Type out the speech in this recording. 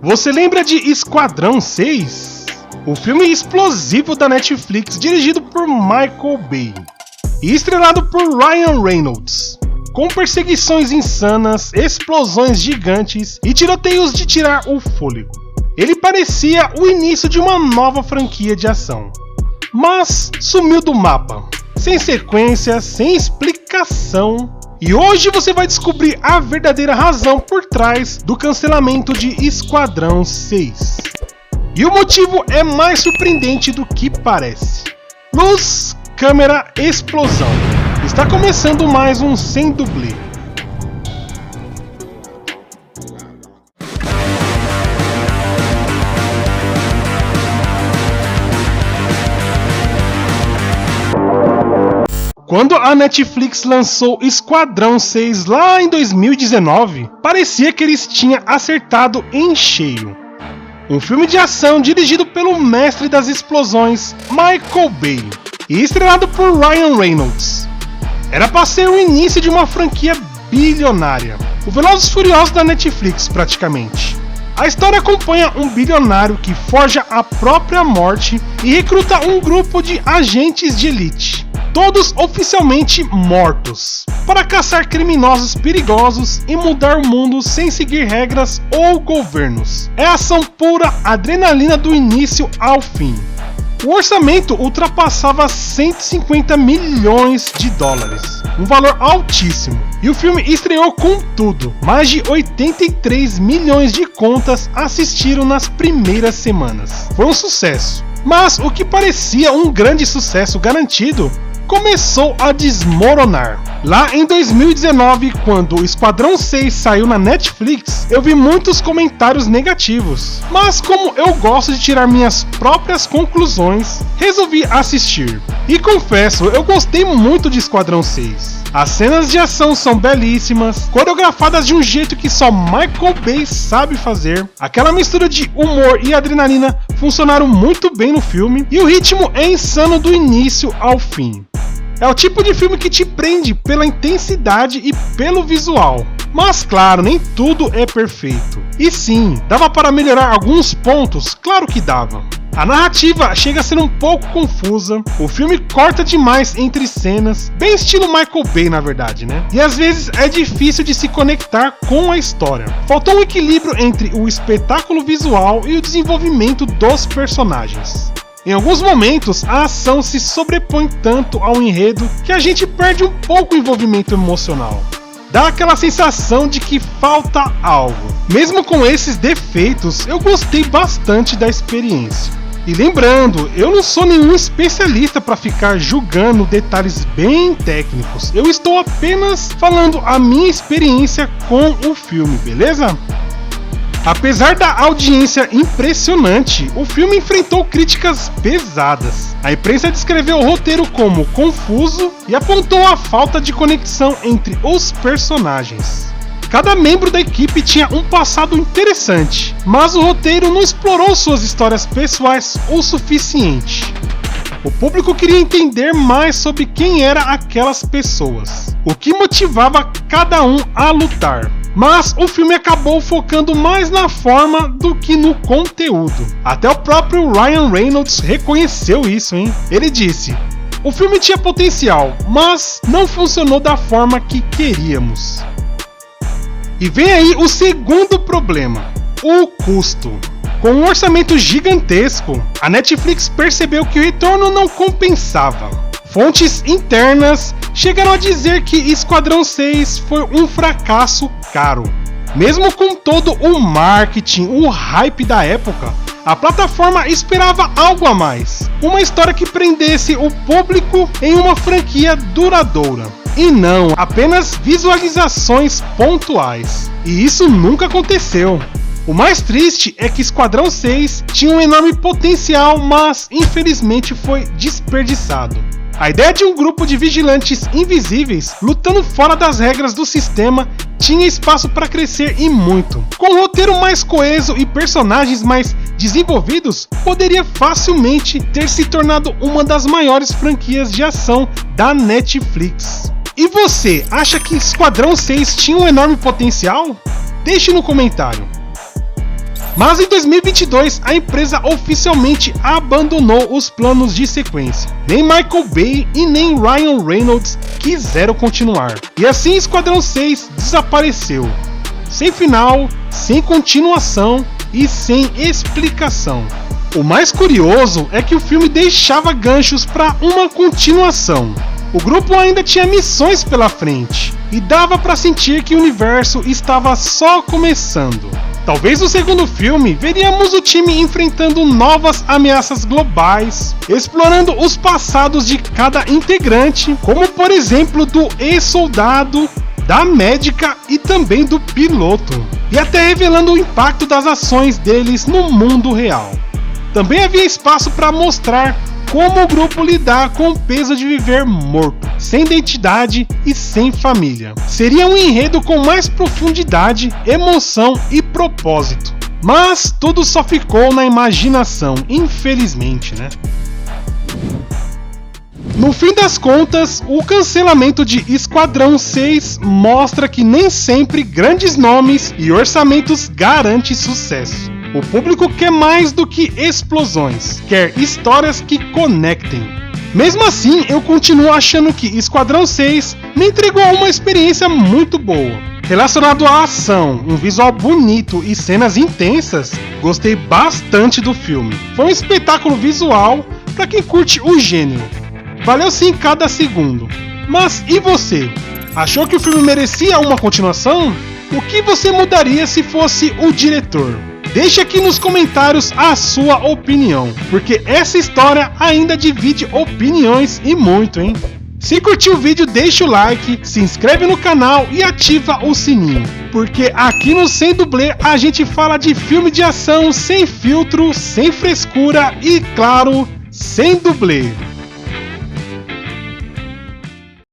Você lembra de Esquadrão 6? O filme explosivo da Netflix dirigido por Michael Bay e estrelado por Ryan Reynolds, com perseguições insanas, explosões gigantes e tiroteios de tirar o fôlego. Ele parecia o início de uma nova franquia de ação, mas sumiu do mapa, sem sequência, sem explicação. E hoje você vai descobrir a verdadeira razão por trás do cancelamento de Esquadrão 6. E o motivo é mais surpreendente do que parece. Luz, câmera, explosão. Está começando mais um Sem Dublê. Quando a Netflix lançou Esquadrão 6 lá em 2019, parecia que eles tinham acertado em cheio. Um filme de ação dirigido pelo mestre das explosões, Michael Bay, e estrelado por Ryan Reynolds. Era para ser o início de uma franquia bilionária, o Velozes e Furiosos da Netflix praticamente. A história acompanha um bilionário que forja a própria morte e recruta um grupo de agentes de elite, todos oficialmente mortos, para caçar criminosos perigosos e mudar o mundo sem seguir regras ou governos. É ação pura, adrenalina do início ao fim. O orçamento ultrapassava 150 milhões de dólares, um valor altíssimo. E o filme estreou com tudo. Mais de 83 milhões de contas assistiram nas primeiras semanas. Foi um sucesso. Mas o que parecia um grande sucesso garantido começou a desmoronar. Lá em 2019, quando o Esquadrão 6 saiu na Netflix, eu vi muitos comentários negativos. Mas como eu gosto de tirar minhas próprias conclusões, resolvi assistir. E confesso, eu gostei muito de Esquadrão 6. As cenas de ação são belíssimas, coreografadas de um jeito que só Michael Bay sabe fazer. Aquela mistura de humor e adrenalina funcionaram muito bem no filme, e o ritmo é insano do início ao fim. É o tipo de filme que te prende pela intensidade e pelo visual. Mas claro, nem tudo é perfeito. E sim, dava para melhorar alguns pontos, claro que dava. A narrativa chega a ser um pouco confusa, o filme corta demais entre cenas, bem estilo Michael Bay na verdade, né? E às vezes é difícil de se conectar com a história. Faltou um equilíbrio entre o espetáculo visual e o desenvolvimento dos personagens. Em alguns momentos, a ação se sobrepõe tanto ao enredo que a gente perde um pouco o envolvimento emocional. Dá aquela sensação de que falta algo. Mesmo com esses defeitos, eu gostei bastante da experiência. E lembrando, eu não sou nenhum especialista para ficar julgando detalhes bem técnicos. Eu estou apenas falando a minha experiência com o filme, beleza? Apesar da audiência impressionante, o filme enfrentou críticas pesadas. A imprensa descreveu o roteiro como confuso e apontou a falta de conexão entre os personagens. Cada membro da equipe tinha um passado interessante, mas o roteiro não explorou suas histórias pessoais o suficiente. O público queria entender mais sobre quem eram aquelas pessoas, o que motivava cada um a lutar. Mas o filme acabou focando mais na forma do que no conteúdo. Até o próprio Ryan Reynolds reconheceu isso, hein? Ele disse: o filme tinha potencial, mas não funcionou da forma que queríamos. E vem aí o segundo problema: o custo. Com um orçamento gigantesco, a Netflix percebeu que o retorno não compensava. Fontes internas chegaram a dizer que Esquadrão 6 foi um fracasso caro. Mesmo com todo o marketing, o hype da época, a plataforma esperava algo a mais. Uma história que prendesse o público em uma franquia duradoura. E não apenas visualizações pontuais. E isso nunca aconteceu. O mais triste é que Esquadrão 6 tinha um enorme potencial, mas infelizmente foi desperdiçado. A ideia de um grupo de vigilantes invisíveis lutando fora das regras do sistema tinha espaço para crescer e muito. Com um roteiro mais coeso e personagens mais desenvolvidos, poderia facilmente ter se tornado uma das maiores franquias de ação da Netflix. E você, acha que Esquadrão 6 tinha um enorme potencial? Deixe no comentário. Mas em 2022 a empresa oficialmente abandonou os planos de sequência. Nem Michael Bay e nem Ryan Reynolds quiseram continuar. E assim Esquadrão 6 desapareceu. Sem final, sem continuação e sem explicação. O mais curioso é que o filme deixava ganchos para uma continuação. O grupo ainda tinha missões pela frente e dava para sentir que o universo estava só começando. Talvez no segundo filme veríamos o time enfrentando novas ameaças globais, explorando os passados de cada integrante, como por exemplo do ex-soldado, da médica e também do piloto, e até revelando o impacto das ações deles no mundo real. Também havia espaço para mostrar como o grupo lidar com o peso de viver morto, sem identidade e sem família. Seria um enredo com mais profundidade, emoção e propósito. Mas tudo só ficou na imaginação, infelizmente, né? No fim das contas, o cancelamento de Esquadrão 6 mostra que nem sempre grandes nomes e orçamentos garantem sucesso. O público quer mais do que explosões, quer histórias que conectem. Mesmo assim, eu continuo achando que Esquadrão 6 me entregou uma experiência muito boa. Relacionado à ação, um visual bonito e cenas intensas, gostei bastante do filme. Foi um espetáculo visual para quem curte o gênero. Valeu sim cada segundo. Mas e você? Achou que o filme merecia uma continuação? O que você mudaria se fosse o diretor? Deixe aqui nos comentários a sua opinião, porque essa história ainda divide opiniões e muito, hein? Se curtiu o vídeo, deixa o like, se inscreve no canal e ativa o sininho, porque aqui no Sem Dublê a gente fala de filme de ação sem filtro, sem frescura e, claro, sem dublê.